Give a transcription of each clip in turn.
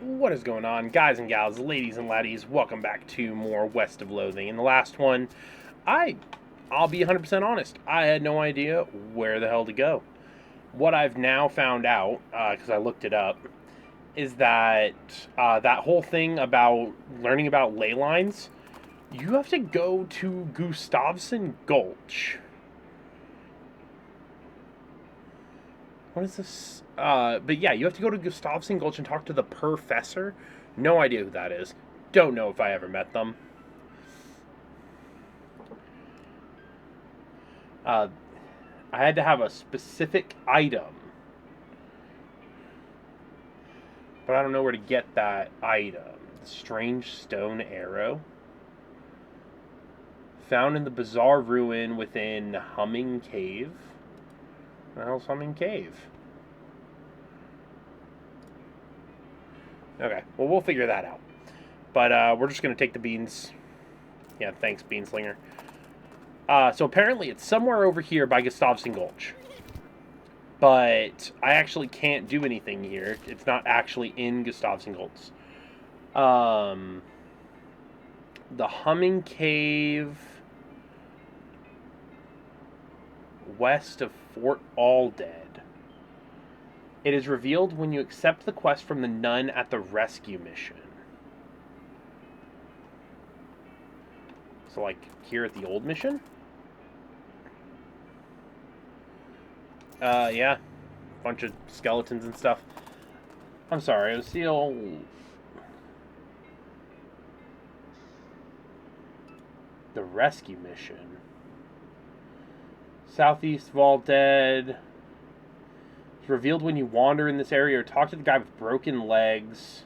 What is going on, guys and gals, ladies and laddies? Welcome back to more West of Loathing. In the last one, I, I'll be 100% honest, I had no idea where the hell to go. What I've now found out, because I looked it up, is that that whole thing about learning about ley lines, you have to go to Gustavson Gulch. What is this? But yeah, you have to go to Gustavson Gulch and talk to the professor. No idea who that is. Don't know if I ever met them. Uh, I had to have a specific item, but I don't know where to get that item. Strange stone arrow. Found in the bizarre ruin within Humming Cave. What the hell's Humming Cave? Okay, well, we'll figure that out. But we're just going to take the beans. Yeah, thanks, Beanslinger. So apparently it's somewhere over here by Gustavson Gulch. But I actually can't do anything here. It's not actually in Gustavson Gulch. The Humming Cave west of Fort Aldead. It is revealed when you accept the quest from the nun at the rescue mission. So, like, here at the old mission? Yeah. Bunch of skeletons and stuff. I'm sorry, it was the old... The rescue mission. Southeast Vault Dead. It's revealed when you wander in this area or talk to the guy with broken legs.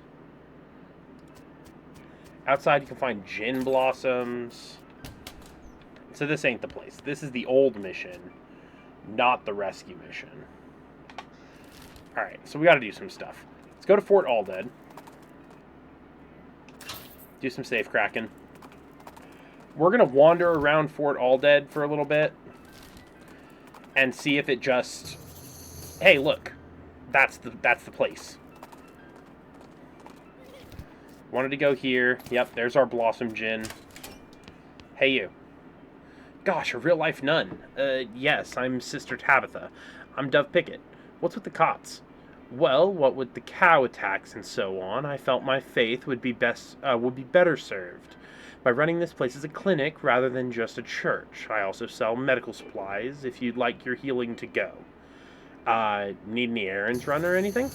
Outside you can find gin blossoms. So this ain't the place. This is the old mission, not the rescue mission. Alright, so we gotta do some stuff. Let's go to Fort Aldead. Do some safe cracking. We're gonna wander around Fort Aldead for a little bit and see if it just... Hey, look. That's the place. Wanted to go here. Yep, there's our Blossom Gin. Hey, you. Gosh, a real-life nun. Yes, I'm Sister Tabitha. I'm Dove Pickett. What's with the cots? Well, what with the cow attacks and so on, I felt my faith would be better served by running this place as a clinic rather than just a church. I also sell medical supplies if you'd like your healing to go. Need any errands run or anything?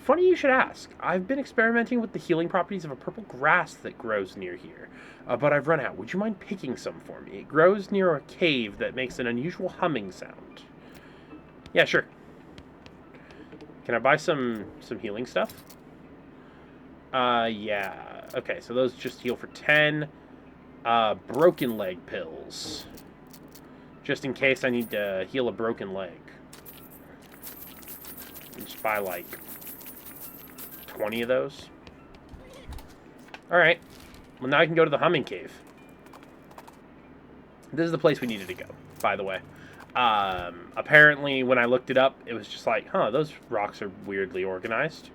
Funny you should ask. I've been experimenting with the healing properties of a purple grass that grows near here, but I've run out. Would you mind picking some for me? It grows near a cave that makes an unusual humming sound. Yeah, sure. Can I buy some healing stuff? Yeah. Okay, so those just heal for 10. Broken leg pills. Just in case I need to heal a broken leg. Just buy, like, 20 of those. Alright. Well, now I can go to the Humming Cave. This is the place we needed to go, by the way. Apparently, when I looked it up, it was just like, huh, those rocks are weirdly organized.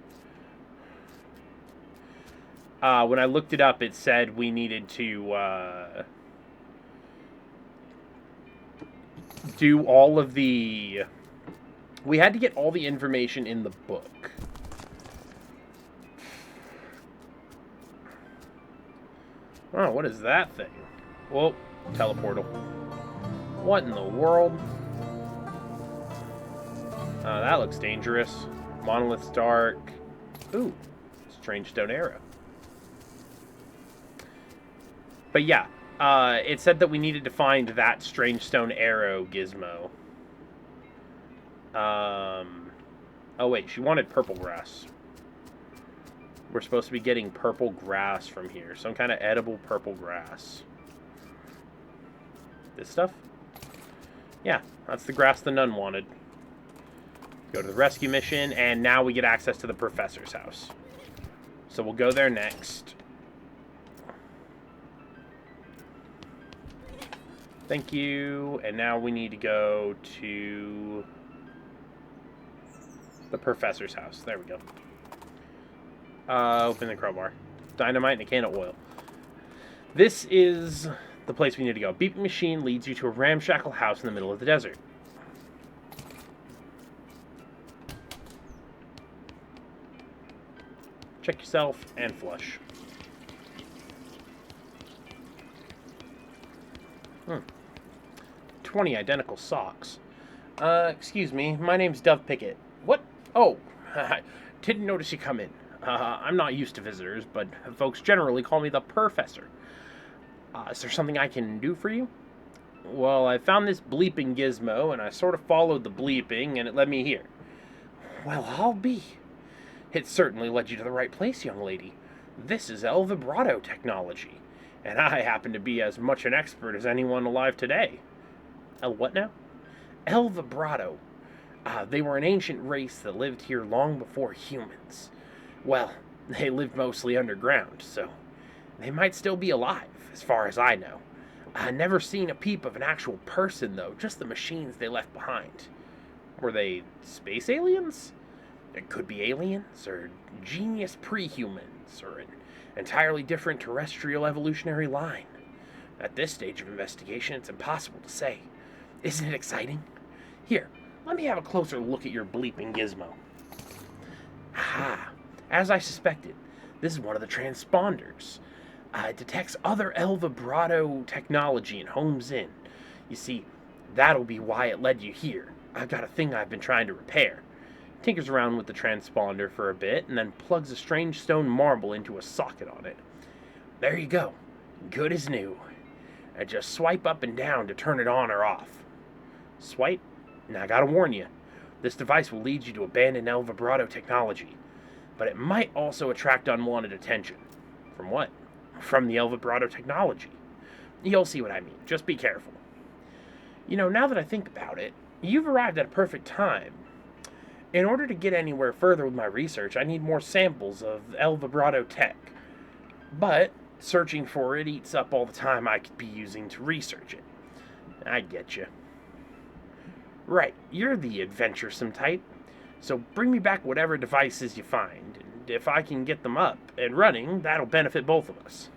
When I looked it up, it said we needed to do all of the... We had to get all the information in the book. Oh, what is that thing? Whoa, teleportal. What in the world? That looks dangerous. Monolith's dark. Ooh, strange stone arrow. But yeah, it said that we needed to find that strange stone arrow gizmo. Oh wait, she wanted purple grass. We're supposed to be getting purple grass from here. Some kind of edible purple grass. This stuff? Yeah, that's the grass the nun wanted. Go to the rescue mission, and now we get access to the professor's house. So we'll go there next. Thank you. And now we need to go to the professor's house. There we go. Open the crowbar. Dynamite and a can of oil. This is the place we need to go. Beeping machine leads you to a ramshackle house in the middle of the desert. Check yourself and flush. 20 identical socks. Excuse me, my name's Dove Pickett. What? Oh, didn't notice you come in. I'm not used to visitors, but folks generally call me the Professor. Is there something I can do for you? Well, I found this bleeping gizmo, and I sort of followed the bleeping, and it led me here. Well, I'll be. It certainly led you to the right place, young lady. This is El Vibrato technology, and I happen to be as much an expert as anyone alive today. El what now? El Vibrato. They were an ancient race that lived here long before humans. Well, they lived mostly underground, so they might still be alive, as far as I know. I never seen a peep of an actual person, though, just the machines they left behind. Were they space aliens? It could be aliens, or genius pre-humans, or an entirely different terrestrial evolutionary line. At this stage of investigation, it's impossible to say. Isn't it exciting? Here, let me have a closer look at your bleeping gizmo. Aha! As I suspected, this is one of the transponders. It detects other El Vibrato technology and homes in. You see, that'll be why it led you here. I've got a thing I've been trying to repair. Tinkers around with the transponder for a bit, and then plugs a strange stone marble into a socket on it. There you go. Good as new. And just swipe up and down to turn it on or off. Swipe? Now I gotta warn you, this device will lead you to abandon El Vibrato technology. But it might also attract unwanted attention. From what? From the El Vibrato technology. You'll see what I mean. Just be careful. You know, now that I think about it, you've arrived at a perfect time. In order to get anywhere further with my research, I need more samples of El Vibrato tech. But searching for it eats up all the time I could be using to research it. I get you. Right, you're the adventuresome type. So bring me back whatever devices you find, and if I can get them up and running, that'll benefit both of us.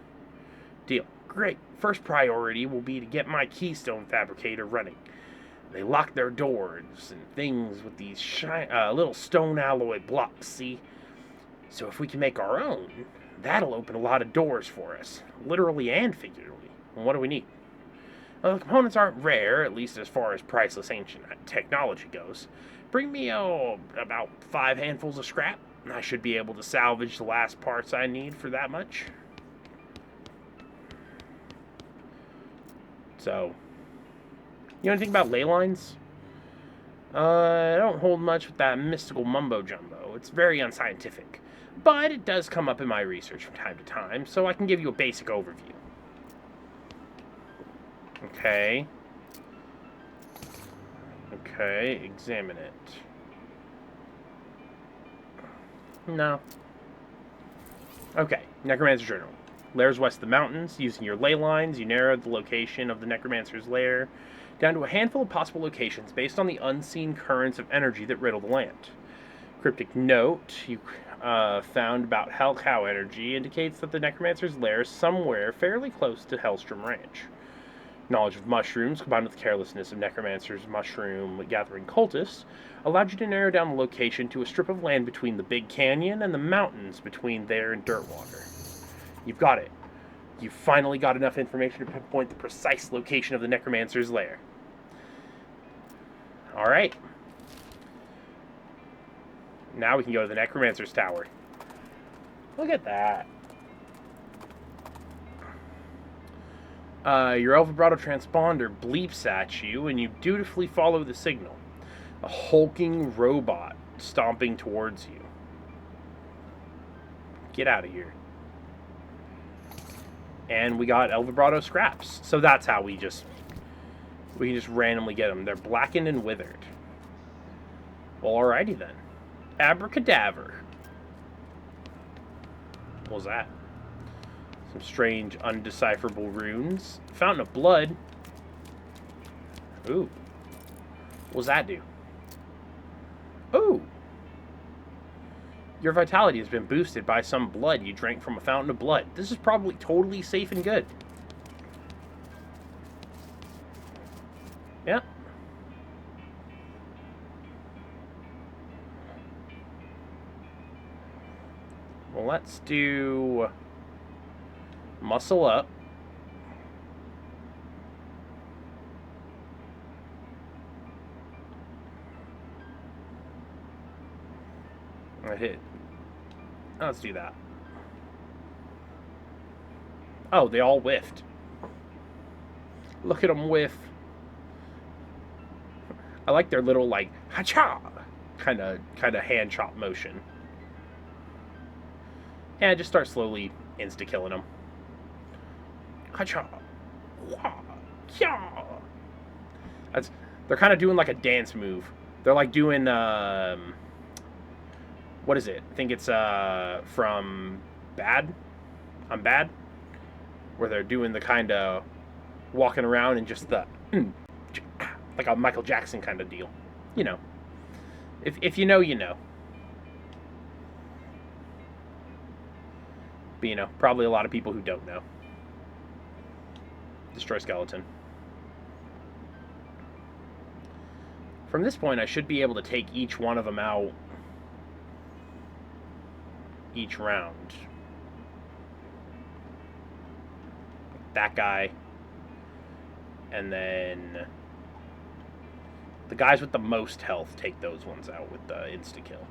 Deal. Great. First priority will be to get my keystone fabricator running. They lock their doors and things with these little stone alloy blocks, see? So if we can make our own, that'll open a lot of doors for us, literally and figuratively. And what do we need? Well, the components aren't rare, at least as far as priceless ancient technology goes. Bring me, about 5 handfuls of scrap, and I should be able to salvage the last parts I need for that much. So, you know anything about ley lines? I don't hold much with that mystical mumbo-jumbo. It's very unscientific. But it does come up in my research from time to time, so I can give you a basic overview. Okay. Okay, examine it. No. Okay, Necromancer's Journal. Lairs west of the mountains. Using your ley lines, you narrowed the location of the Necromancer's lair down to a handful of possible locations based on the unseen currents of energy that riddle the land. Cryptic note you found about Hell Cow energy indicates that the Necromancer's lair is somewhere fairly close to Hellstrom Ranch. Knowledge of mushrooms, combined with the carelessness of Necromancer's mushroom-gathering cultists, allowed you to narrow down the location to a strip of land between the Big Canyon and the mountains between there and Dirtwater. You've got it. You've finally got enough information to pinpoint the precise location of the Necromancer's lair. Alright. Now we can go to the Necromancer's Tower. Look at that. Your El Vibrato transponder bleeps at you, and you dutifully follow the signal. A hulking robot stomping towards you. Get out of here. And we got El Vibrato scraps. So that's how we can just randomly get them. They're blackened and withered. Well, alrighty then. Abracadaver. What was that? Some strange, undecipherable runes. Fountain of blood. Ooh. What does that do? Ooh. Your vitality has been boosted by some blood you drank from a fountain of blood. This is probably totally safe and good. Yeah. Well, let's do muscle up. I hit. Let's do that. Oh, they all whiffed. Look at them whiff. I like their little, like, ha-cha kind of hand chop motion. And just start slowly insta-killing them. Ha-cha. They're kind of doing like a dance move. They're like doing, what is it? I think it's from Bad? I'm Bad? Where they're doing the kind of walking around and just the like a Michael Jackson kind of deal. You know. If you know, you know. But, you know, probably a lot of people who don't know. Destroy skeleton. From this point, I should be able to take each one of them out each round. That guy. And then the guys with the most health, take those ones out with the insta-kill.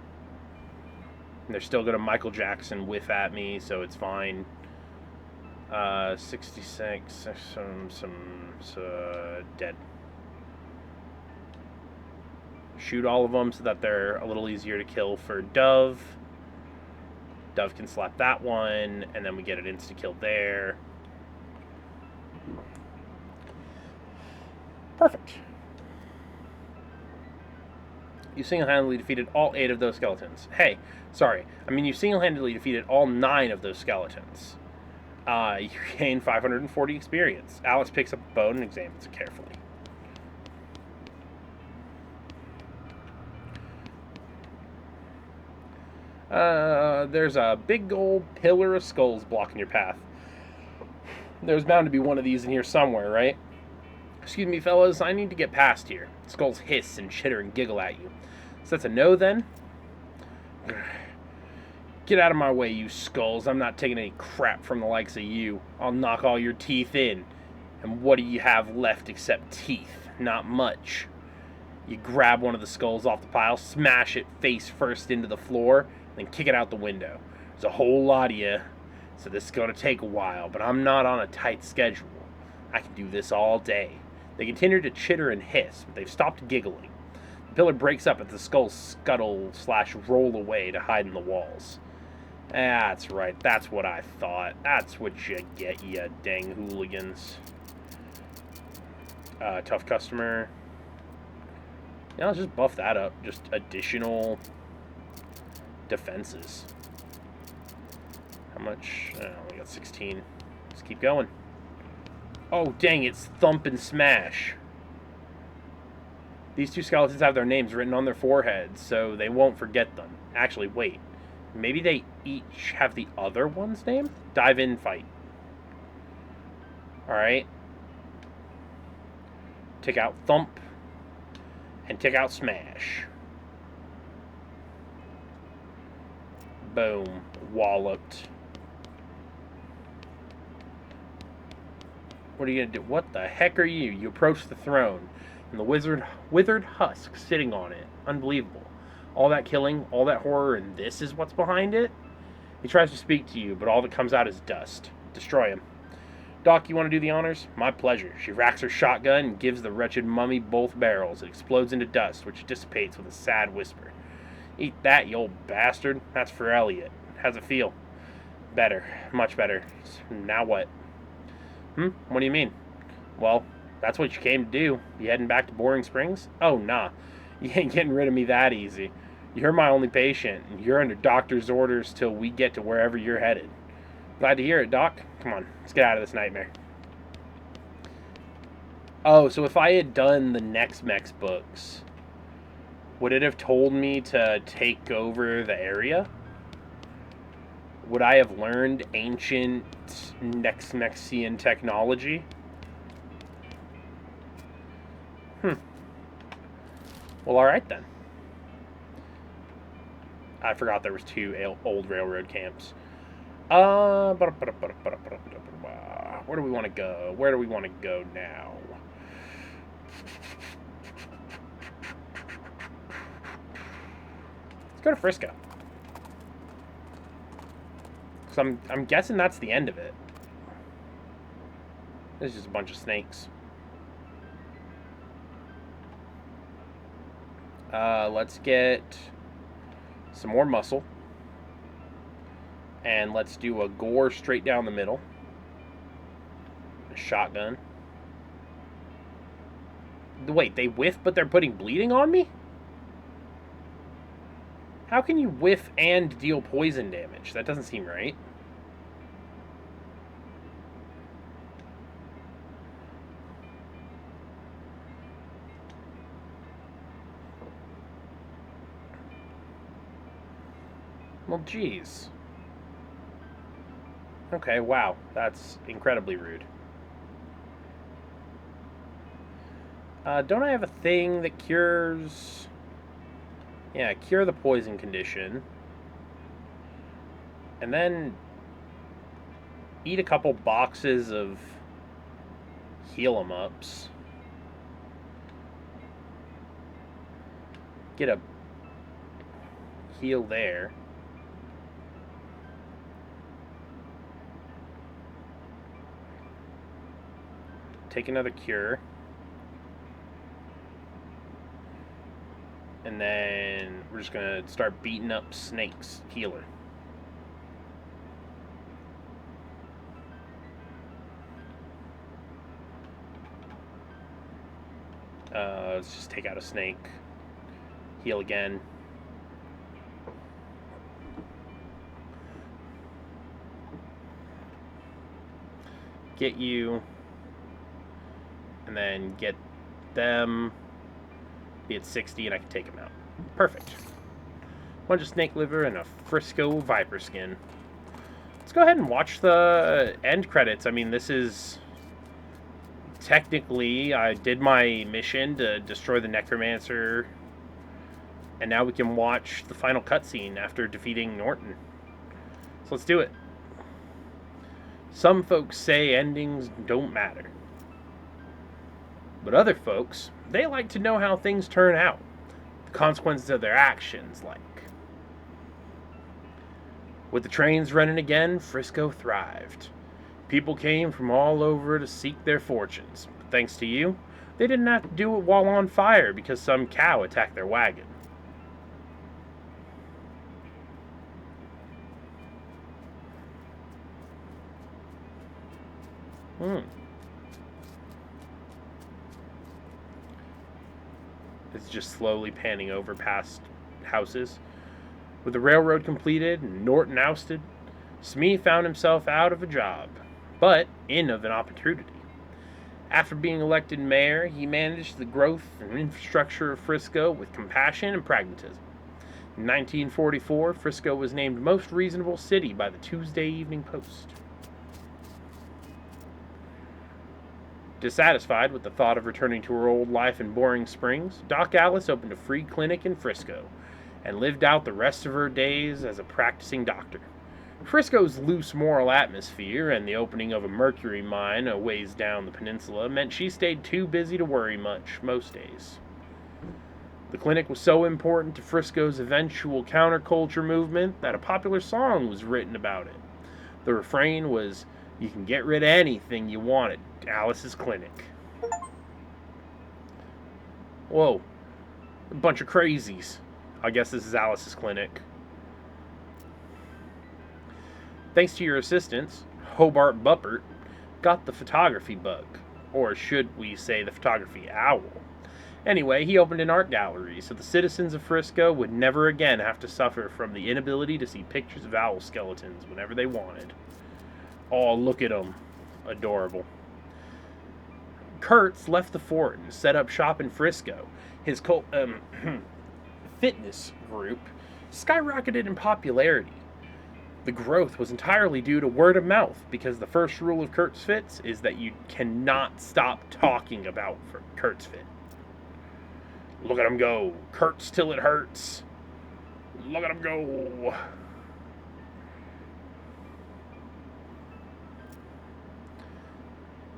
And they're still going to Michael Jackson whiff at me, so it's fine. 66, dead. Shoot all of them so that they're a little easier to kill for Dove. Dove can slap that one, and then we get an insta-kill there. Perfect. You single-handedly defeated all 8 of those skeletons. Hey, sorry. I mean, you single-handedly defeated all 9 of those skeletons. You gain 540 experience. Alice picks up a bone and examines it carefully. There's a big old pillar of skulls blocking your path. There's bound to be one of these in here somewhere, right? Excuse me, fellas, I need to get past here. Skulls hiss and chitter and giggle at you. So that's a no, then? Get out of my way, you skulls. I'm not taking any crap from the likes of you. I'll knock all your teeth in. And what do you have left except teeth? Not much. You grab one of the skulls off the pile, smash it face first into the floor, then kick it out the window. There's a whole lot of you, so this is going to take a while, but I'm not on a tight schedule. I can do this all day. They continue to chitter and hiss, but they've stopped giggling. The pillar breaks up as the skulls scuttle/roll away to hide in the walls. That's right, that's what I thought. That's what you get, you dang hooligans. Tough customer. Yeah, let's just buff that up. Just additional defenses. How much? Oh, we got 16. Let's keep going. Oh, dang, it's Thump and Smash. These 2 skeletons have their names written on their foreheads, so they won't forget them. Actually, wait. Maybe they each have the other one's name? Dive in, fight. Alright. Take out Thump. And take out Smash. Boom. Walloped. What are you going to do? What the heck are you? You approach the throne, and the withered husk sitting on it. Unbelievable. All that killing, all that horror, and this is what's behind it? He tries to speak to you, but all that comes out is dust. Destroy him. Doc, you want to do the honors? My pleasure. She racks her shotgun and gives the wretched mummy both barrels. It explodes into dust, which dissipates with a sad whisper. Eat that, you old bastard. That's for Elliot. How's it feel? Better. Much better. Now what? What do you mean? Well, that's what you came to do. You heading back to Boring Springs? Oh, nah. You ain't getting rid of me that easy. You're my only patient, and you're under doctor's orders till we get to wherever you're headed. Glad to hear it, Doc. Come on, let's get out of this nightmare. Oh, so if I had done the next Mex books, would it have told me to take over the area? Would I have learned ancient Nexian technology? Well, alright then. I forgot there was 2 old railroad camps. Where do we want to go? Where do we want to go now? Let's go to Frisco. So I'm guessing that's the end of it. There's just a bunch of snakes. Let's get some more muscle. And let's do a gore straight down the middle. A shotgun. Wait, they whiff, but they're putting bleeding on me? How can you whiff and deal poison damage? That doesn't seem right. Well, geez. Okay, wow. That's incredibly rude. Don't I have a thing that cures... Yeah, cure the poison condition. And then eat a couple boxes of heal-em-ups. Get a heal there. Take another cure. And then we're just going to start beating up snakes. Healer. Let's just take out a snake. Heal again. Get you. And then get them. Be at 60 and I can take them out. Perfect. Bunch of snake liver and a Frisco viper skin. Let's go ahead and watch the end credits. I mean, this is... Technically, I did my mission to destroy the Necromancer. And now we can watch the final cutscene after defeating Norton. So let's do it. Some folks say endings don't matter. But other folks, they like to know how things turn out. The consequences of their actions, like. With the trains running again, Frisco thrived. People came from all over to seek their fortunes. But thanks to you, they didn't have to do it while on fire because some cow attacked their wagon. It's just slowly panning over past houses. With the railroad completed and Norton ousted, Smee found himself out of a job, but in of an opportunity. After being elected mayor, he managed the growth and infrastructure of Frisco with compassion and pragmatism. In 1944, Frisco was named most reasonable city by the Tuesday Evening Post. Dissatisfied with the thought of returning to her old life in Boring Springs, Doc Alice opened a free clinic in Frisco and lived out the rest of her days as a practicing doctor. Frisco's loose moral atmosphere and the opening of a mercury mine a ways down the peninsula meant she stayed too busy to worry much most days. The clinic was so important to Frisco's eventual counterculture movement that a popular song was written about it. The refrain was, "You can get rid of anything you want at Alice's clinic." Whoa. A bunch of crazies. I guess this is Alice's clinic. Thanks to your assistance, Hobart Buppert got the photography bug. Or should we say the photography owl. Anyway, he opened an art gallery so the citizens of Frisco would never again have to suffer from the inability to see pictures of owl skeletons whenever they wanted. Oh, look at them. Adorable. Kurtz left the fort and set up shop in Frisco. His fitness group skyrocketed in popularity. The growth was entirely due to word of mouth, because the first rule of Kurt's Fits is that you cannot stop talking about Kurt's Fit. Look at him go. Kurt's till it hurts. Look at him go.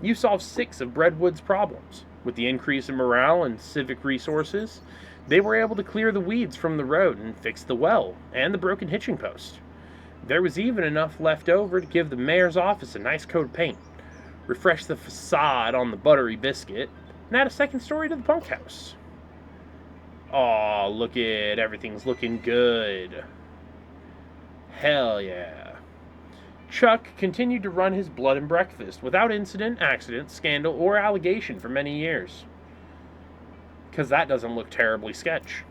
You solved 6 of Breadwood's problems. With the increase in morale and civic resources, they were able to clear the weeds from the road and fix the well and the broken hitching post. There was even enough left over to give the mayor's office a nice coat of paint, refresh the facade on the buttery biscuit, and add a second story to the bunkhouse. Aw, look it, everything's looking good. Hell yeah. Chuck continued to run his blood and breakfast without incident, accident, scandal, or allegation for many years. Because that doesn't look terribly sketch.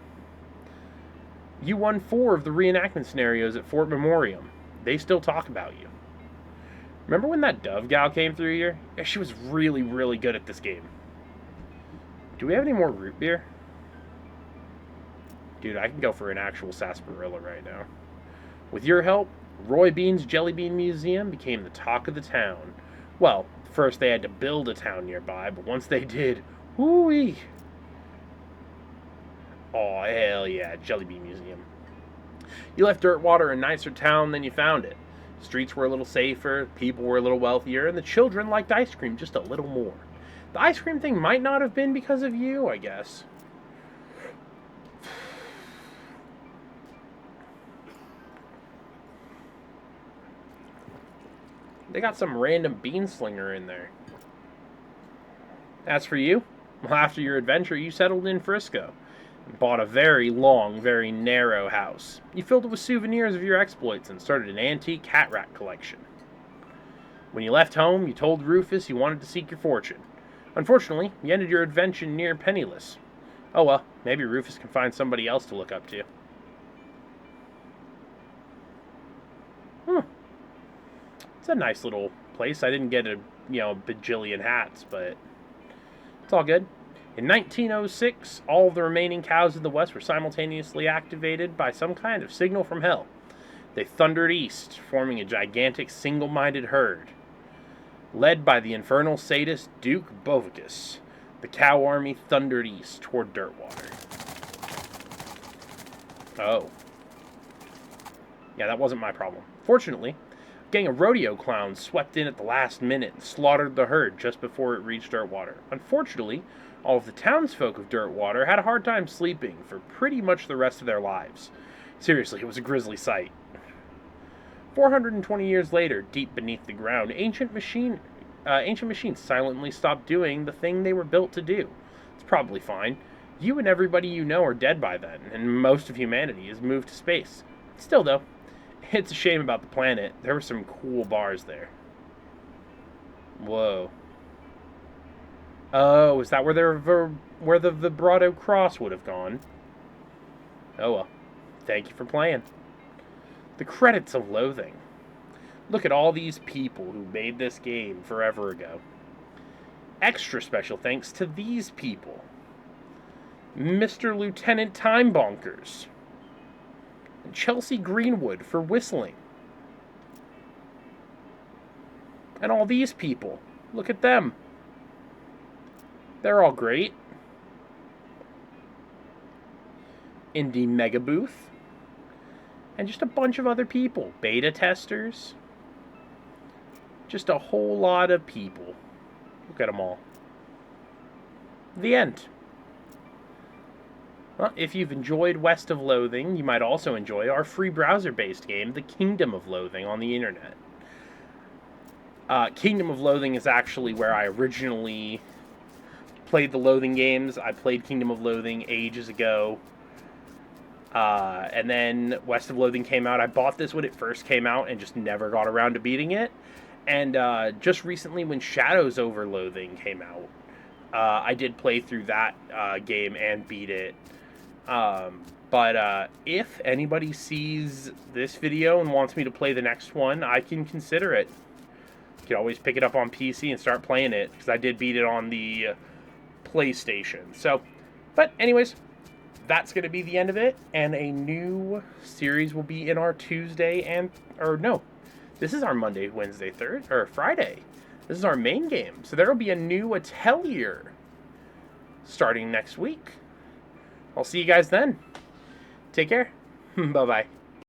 You won 4 of the reenactment scenarios at Fort Memoriam. They still talk about you. Remember when that Dove gal came through here? Yeah, she was really, really good at this game. Do we have any more root beer? Dude, I can go for an actual sarsaparilla right now. With your help, Roy Bean's Jelly Bean Museum became the talk of the town. Well, first they had to build a town nearby, but once they did, whoo-wee. Oh, hell yeah, Jelly Bean Museum. You left Dirtwater a nicer town than you found it. Streets were a little safer, people were a little wealthier, and the children liked ice cream just a little more. The ice cream thing might not have been because of you, I guess. They got some random bean slinger in there. As for you, well, after your adventure, you settled in Frisco and bought a very long, very narrow house. You filled it with souvenirs of your exploits and started an antique hat rack collection. When you left home, you told Rufus you wanted to seek your fortune. Unfortunately, you ended your adventure near penniless. Oh well, maybe Rufus can find somebody else to look up to. It's a nice little place. I didn't get a bajillion hats, but it's all good. In 1906, all of the remaining cows in the West were simultaneously activated by some kind of signal from hell. They thundered east, forming a gigantic single-minded herd. Led by the infernal sadist Duke Bovicus, the cow army thundered east toward Dirtwater. Oh. Yeah, that wasn't my problem. Fortunately, a gang of rodeo clowns swept in at the last minute and slaughtered the herd just before it reached Dirtwater. Unfortunately, all of the townsfolk of Dirtwater had a hard time sleeping for pretty much the rest of their lives. Seriously, it was a grisly sight. 420 years later, deep beneath the ground, ancient machines silently stopped doing the thing they were built to do. It's probably fine. You and everybody you know are dead by then, and most of humanity has moved to space. Still, though, it's a shame about the planet. There were some cool bars there. Whoa. Oh, is that where the vibrato cross would have gone? Oh well. Thank you for playing. The credits of Loathing. Look at all these people who made this game forever ago. Extra special thanks to these people. Mr. Lieutenant Time Bonkers. And Chelsea Greenwood for whistling. And all these people. Look at them. They're all great. Indie Mega Booth. And just a bunch of other people. Beta testers. Just a whole lot of people. Look at them all. The end. Well, if you've enjoyed West of Loathing, you might also enjoy our free browser-based game, The Kingdom of Loathing, on the internet. Kingdom of Loathing is actually where I originally played the Loathing games. I played Kingdom of Loathing ages ago. And then West of Loathing came out. I bought this when it first came out and just never got around to beating it. And just recently when Shadows over Loathing came out, I did play through that game and beat it. But if anybody sees this video and wants me to play the next one, I can consider it. You can always pick it up on PC and start playing it, because I did beat it on the PlayStation. So, but anyways, that's going to be the end of it, and a new series will be in our Tuesday this is our Monday, Wednesday, Friday. This is our main game, so there will be a new Atelier starting next week. I'll see you guys then. Take care. Bye-bye.